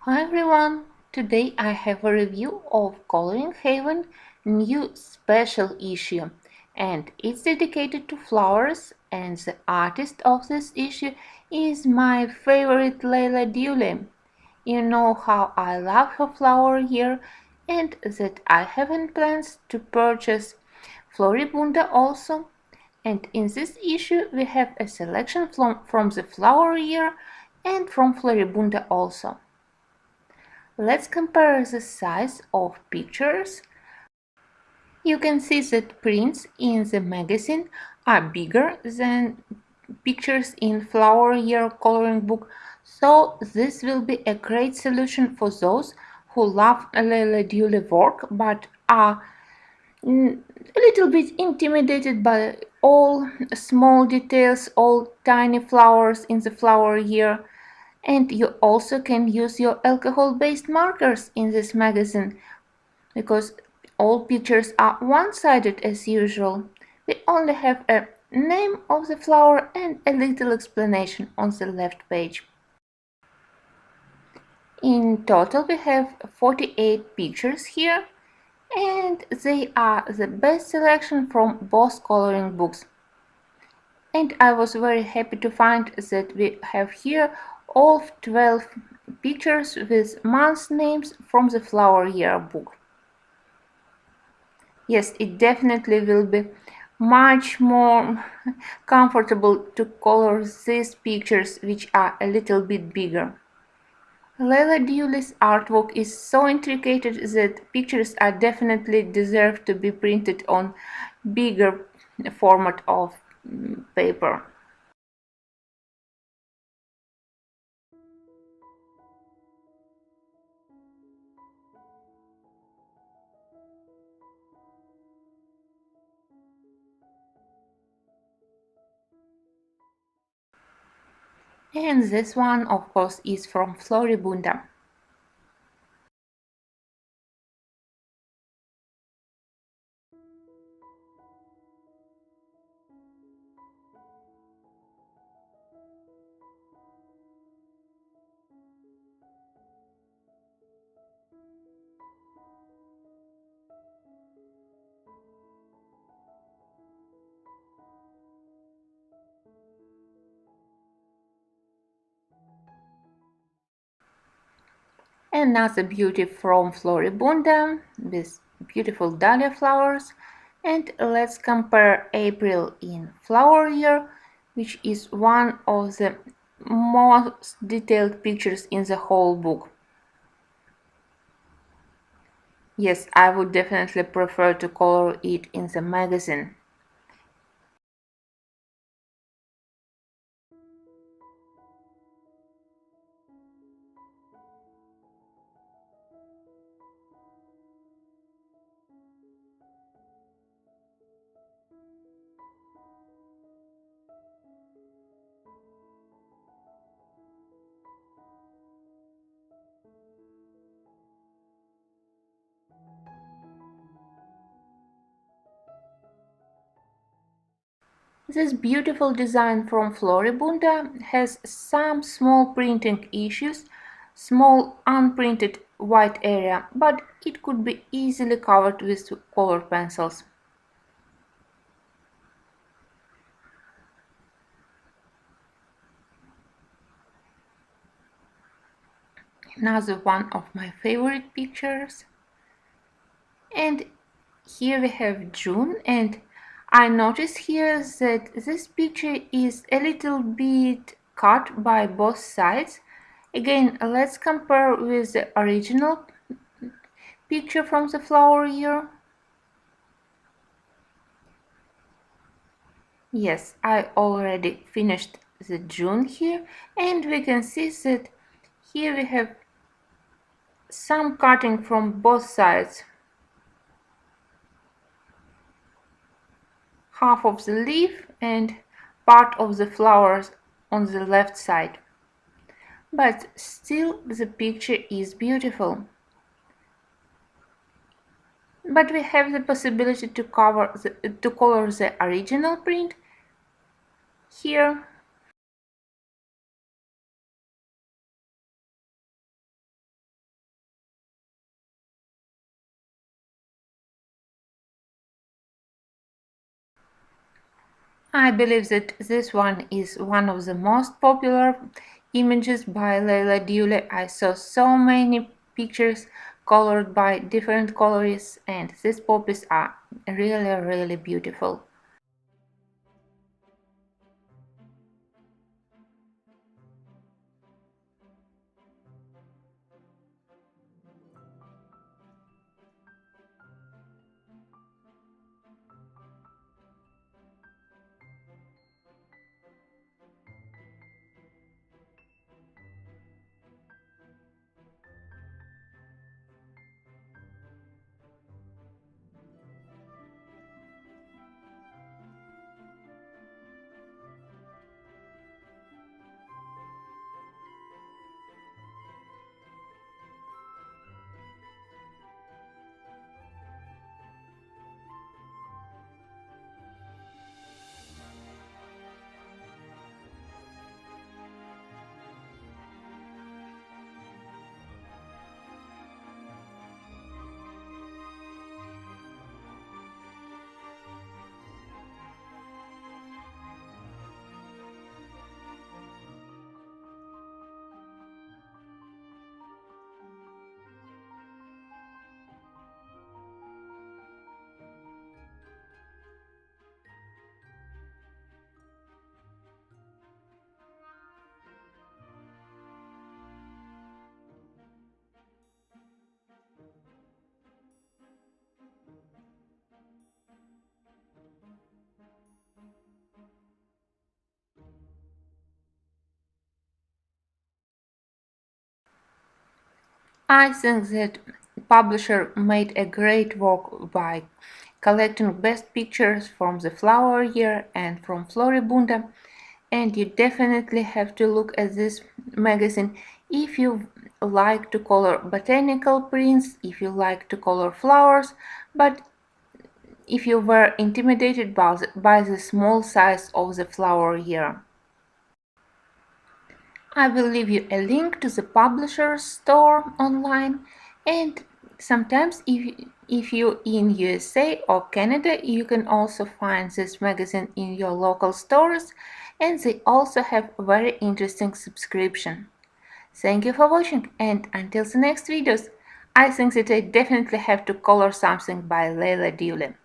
Hi everyone! Today I have a review of Coloring Haven new special issue, and it's dedicated to flowers, and the artist of this issue is my favorite Leila Duly. You know how I love her flower here and that I have in plans to purchase Floribunda also. And in this issue we have a selection from the flower year and from Floribunda also. Let's compare the size of pictures. You can see that prints in the magazine are bigger than pictures in flower year coloring book, so this will be a great solution for those who love Leila Duly work but are a little bit intimidated by all small details, all tiny flowers in the flower year. And you also can use your alcohol-based markers in this magazine because all pictures are one-sided as usual. We only have a name of the flower and a little explanation on the left page. In total we have 48 pictures here, and they are the best selection from both coloring books. And I was very happy to find that we have here all 12 pictures with month names from the flower year book. Yes, it definitely will be much more comfortable to color these pictures, which are a little bit bigger. Leila Duly's artwork is so intricate that pictures are definitely deserve to be printed on bigger format of paper. And this one, of course, is from Floribunda. Another beauty from Floribunda with beautiful dahlia flowers. And let's compare April in flower year, which is one of the most detailed pictures in the whole book. Yes, I would definitely prefer to color it in the magazine. This beautiful design from Floribunda has some small printing issues, small unprinted white area, but it could be easily covered with color pencils. Another one of my favorite pictures. And here we have June, and I notice here that this picture is a little bit cut by both sides. Again, let's compare with the original picture from the flower year. Yes, I already finished the June here, and we can see that here we have some cutting from both sides. Half of the leaf and part of the flowers on the left side. But still the picture is beautiful. But we have the possibility to color the original print here. I believe that this one is one of the most popular images by Leila Duly. I saw so many pictures colored by different colorists, and these poppies are really beautiful. I think that publisher made a great work by collecting best pictures from the flower year and from Floribunda, and you definitely have to look at this magazine if you like to color botanical prints, if you like to color flowers, but if you were intimidated by the small size of the flower year. I will leave you a link to the publisher's store online, and sometimes if you're in USA or Canada, you can also find this magazine in your local stores, and they also have very interesting subscription. Thank you for watching, and until the next videos, I think that I definitely have to color something by Leila Duly.